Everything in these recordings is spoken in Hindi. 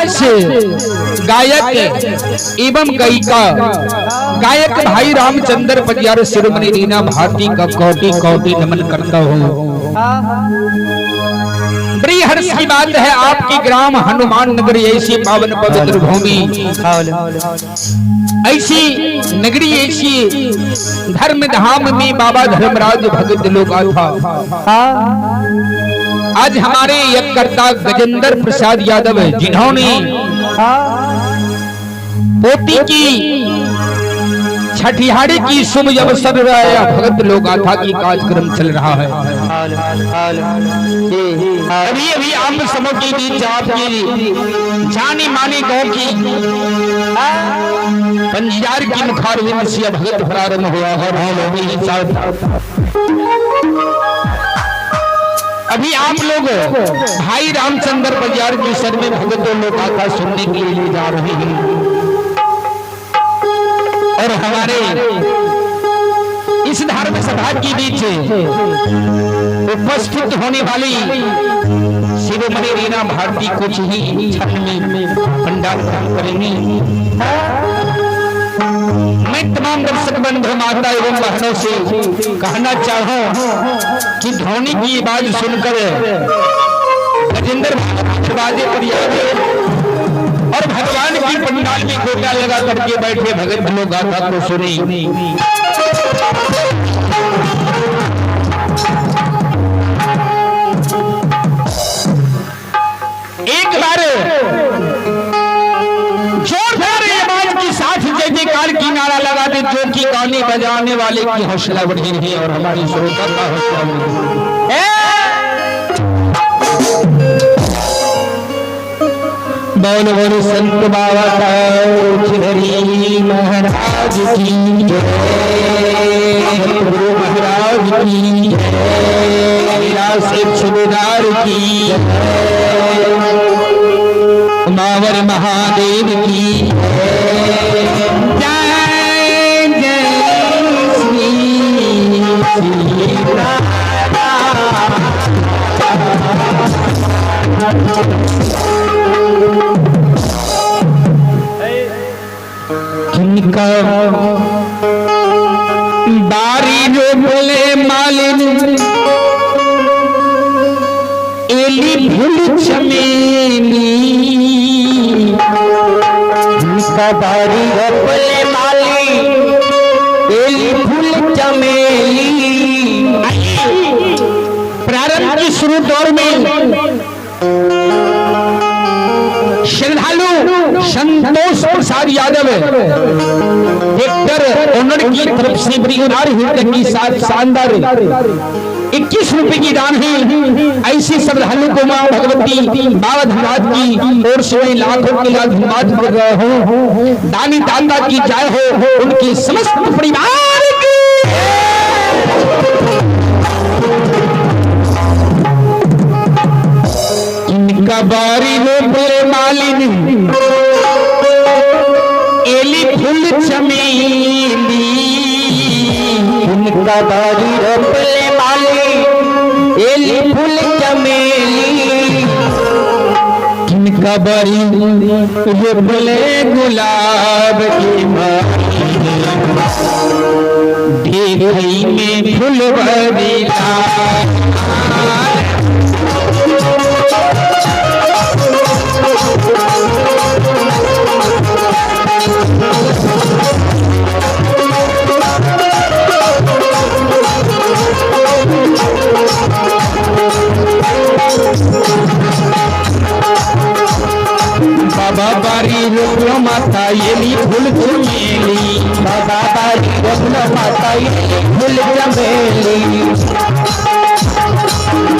विश्वास गायक एवं गायिका गायक भाई रामचंद्र पटियार शिरोमणि रीना भारती का कोटि कोटि नमन करता हूँ। बड़ी हर्ष की बात है आपकी ग्राम हनुमान नगरी ऐसी पावन पवित्र भूमि, ऐसी नगरी, ऐसी धर्म धाम में बाबा धर्मराज भगत लोग था। आज हमारे यज्ञकर्ता गजेंद्र प्रसाद यादव जिन्होंने पोती की छठिहाड़ी की शुभ अवसर भगत लोग आथा की कार्यक्रम चल रहा है। अभी अभी आप समूह के बीच आपकी जानी मानी गांव की पंजार की मुखारविंद से भगत प्रारंभ हुआ है। अभी आप लोग भाई रामचंद्र पटियार के सर में भगतों लोग आथा सुनने के लिए जा रहे हैं और हमारे इस धर्म सभा के बीच उपस्थित होने वाली शिरोमणि रीना भारती कुछ ही क्षण में पंडाल करेंगी। मैं तमाम दर्शक बंधु माता एवं बहनों से कहना चाहूं कि ध्वनि की आवाज सुनकर गजेंद्र दरवाजे पर और भगवान की पंडाल में गोटा लगा करके बैठे भगत लोग गाथा को सुनी। एक बार जोरदार आवाज के साथ जय जयकार की नारा लगा दे, जो कि गाने बजाने वाले की हौसला बढ़ी है और हमारी श्रोता का हौसला बढ़ी है। बोल बोल संत बाबा श्री महाराज की जय, गुरु महाराज की जय, सुबेदार की मावर महादेव की जय, जय श्री किनका बारी जो बोले मालिन एली फूल चमेली, किनका बारी जो बोले माली एली फूल चमेली। प्रारंभ के शुरू दौर में श्रद्धालु संतोष प्रसाद यादव हेक्टर ओनर की तरफ से की साथ शानदार 21 रुपए की दान है। ऐसी श्रद्धालु को मां भगवती बाबा धनराज की ओर से लाखों के लाख धन्यवाद हो। दानी दाता की जय हो, उनके समस्त परिवार की इनका बारी हो बोले मालिन एली फूल चमेली, इनका बारी हो बोले मालिन एली फूल चमेली, इनका बारी हो बोले गुलाब की माली में फूल भरीला। बाबा बारी रोकलो माता येली फूल चमेली, बाबा बारी रोकलो माता येली फूल चमेली,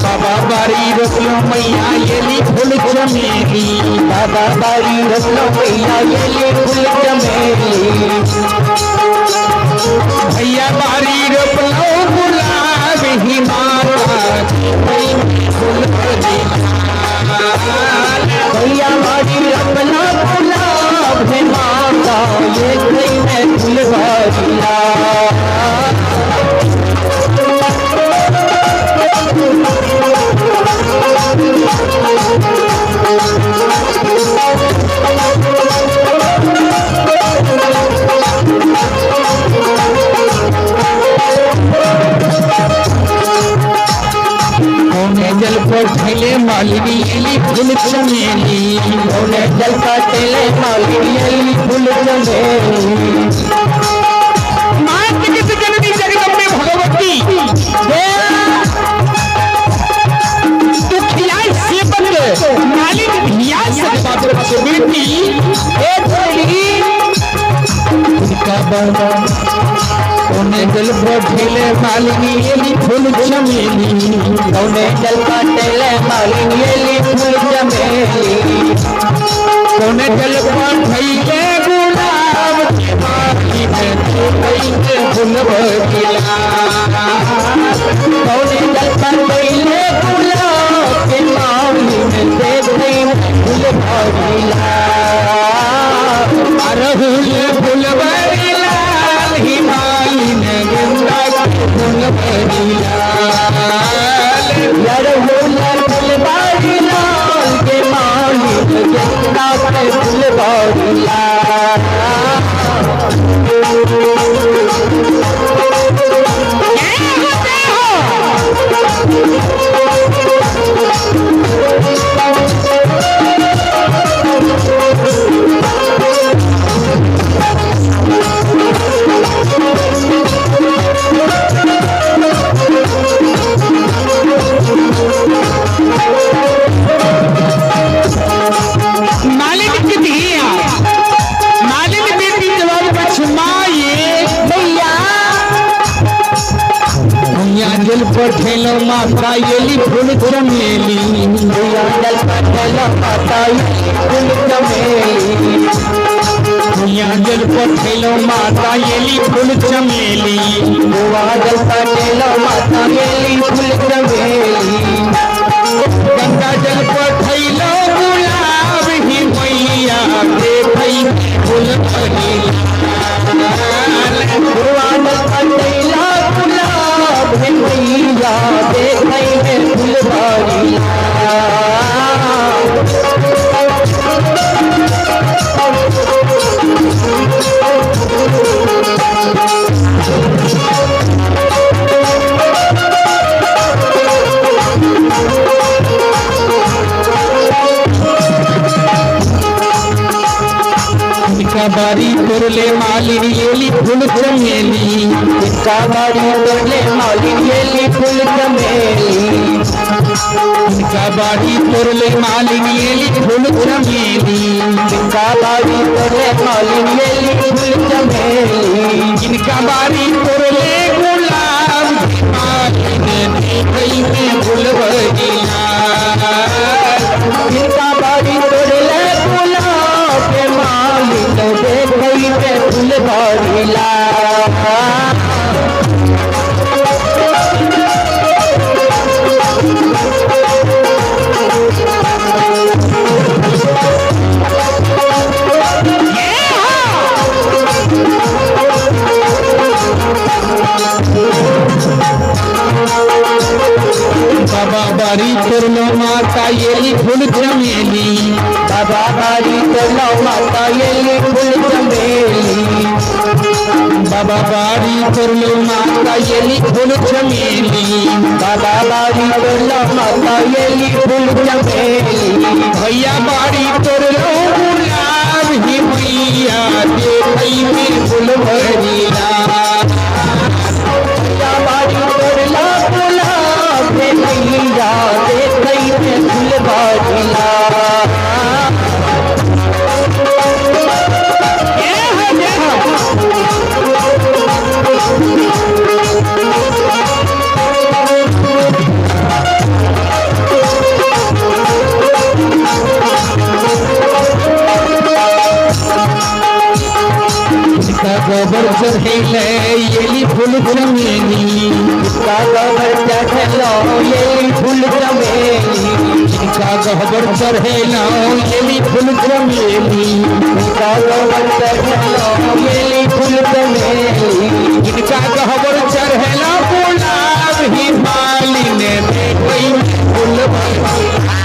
बाबा बारी रोकलो मैया येली फूल चमेली, बाबा बारी रोकलो मैया येली फूल चमेली, भैया बारी रोकलो गुलाब ही माता भैया बारी अपना गुलाब है माता ये मैं फुलवारिया। मालिनी एली फूल चमेली कौने जल काटेले मालिनी एली फूल चमेली माँ जगत जननी जगदम्बे भगवती दुखिया से बंद मालिक भिया से बेटी का बंदा कौने जल काटेले मालिनी एली फूल चमेली कौने जल काटेले मालिनी एली फूल चमेली कौने जल काटेले गुलाब के माली में कईले फूल भरिला कौने जल काटेले गुलाब के माली में कईले फूल भरिला अरहुल फूल भरिला हिमालय में गेंदा के फूल भरिला अरहुल फूल भरिला के माली में गेंदा के फूल भरिला जल पठेलो माता एली फूल चमेली जल काटेलो माता एली फूल चमेली जल पठेलो माता एली फूल चमेली जल काटेलो माता एली फूल चमेली गंगा जल पठेलो गुलाब ही मैया देखई फूल भरिला जल काटेलो गुलाब ही मैया देखई फूल भरिला बारी तुरले मालिनी एली फूल चमेली बारी तुरले मालिनी एली फूल चमेली बारी तुरले मालिनी एली फूल चमेली बारी तुरले मालिनी एली फूल चमेली जिनका बारी तुरले गुलाब मालिनी देखई में फूल भरिला जिनका बारी तुरले गुलाब के मालिक देखई में फूल भरिला बाबा बारी तुरलो माता एली फूल चमेली बाबा बारी तुरलो माता एली फूल चमेली बाबा बारी तुरलो माता एली फूल चमेली बाबा बारी तुरलो माता एली फूल चमेली भैया बारी तुरलो गुलाब ही मैया देखई में फूल भरिला बारी तुरलो गुलाब के मैया देखई में फूल भरिला गोबर चढ़ेले एली फूल चमेली गोबर चढ़ेलो एली फूल चमेली गोबर चढ़ेलो एली फूल चमेली गोबर चढ़ेलो एली फूल चमेली जिनका गोबर चढ़ेलो गुलाब ही मालिनी देखई फूल भरिला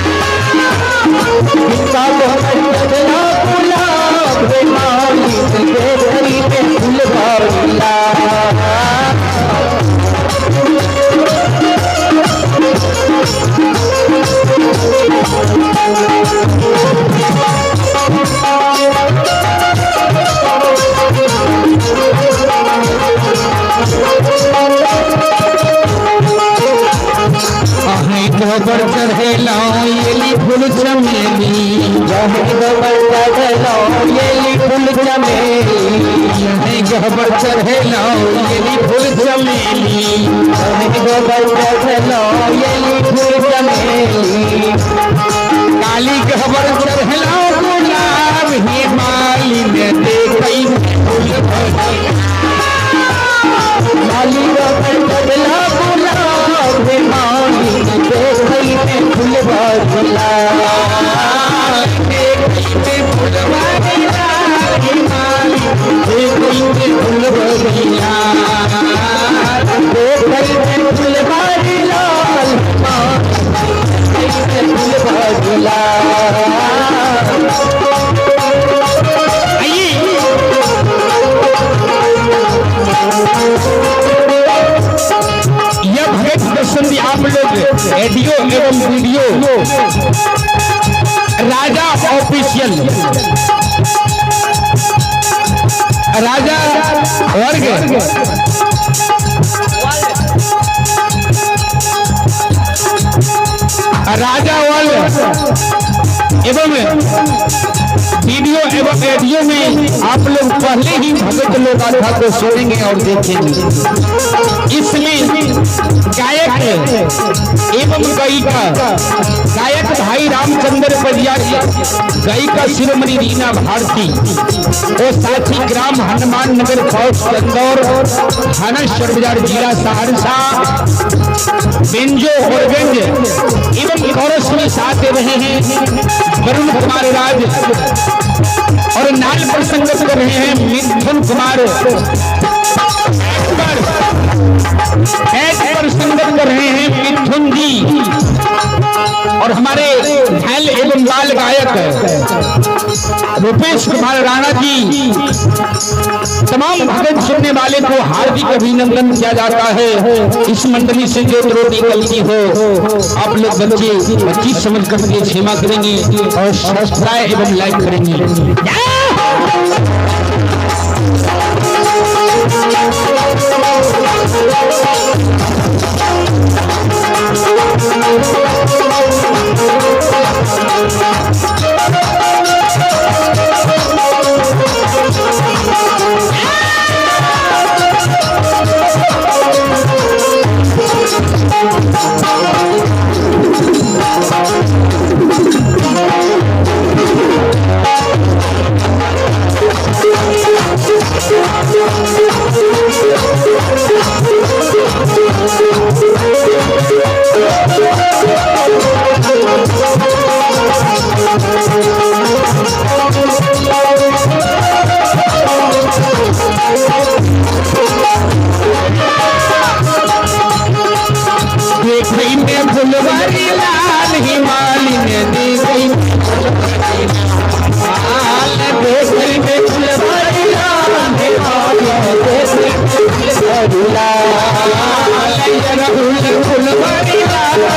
जिनका गोबर चढ़ेलो गुलाब के मालिक देखई में फूल भरिला गबर चढ़लो ये फूल चमेली गबर चढ़ेलो ये फूल चमेली गबर चढ़लो ये फूल चमेली काली गबर चढ़ेलो गुलाब हिमालिन देखई फूल काली गबर चढ़लो गुलाब हिमालिन देखई में फूल भरिला यह भगत दर्शन भी आप लोग ऑडियो एवं वीडियो राजा ऑफिशियल राजा वर्ग राजा वर्ग एवं वीडियो एवं ऑडियो में आप लोग पहले ही भगत लोक गाथा को सुनेंगे और देखेंगे। इसमें गायक एवं गायिका गायक भाई रामचंद्र बलियारी, गायिका शिरोमणि रीना भारती और साथी ग्राम हनुमान नगर फौज चंदौर थाना सरबाजार जिला सहरसा बेंजो और बेंज एवं कोरस में साथ दे रहे हैं वरुण कुमार राज और नाल पर संगत कर रहे हैं मिथुन कुमार पर संगत कर रहे हैं मिथुन जी और हमारे झैल एवं बाल गायक रूपेश कुमार राणा जी। तमाम भगत सुनने वाले को हार्दिक अभिनंदन किया जाता है। इस मंडली से जो त्रुटि गलती हो आप लोग बच्ची समझ करके क्षमा करेंगे और सब्सक्राइब एवं लाइक करेंगे। फुलवारी लाल हिमालिन दी गई फुलवारी लाल फुलवारी लाल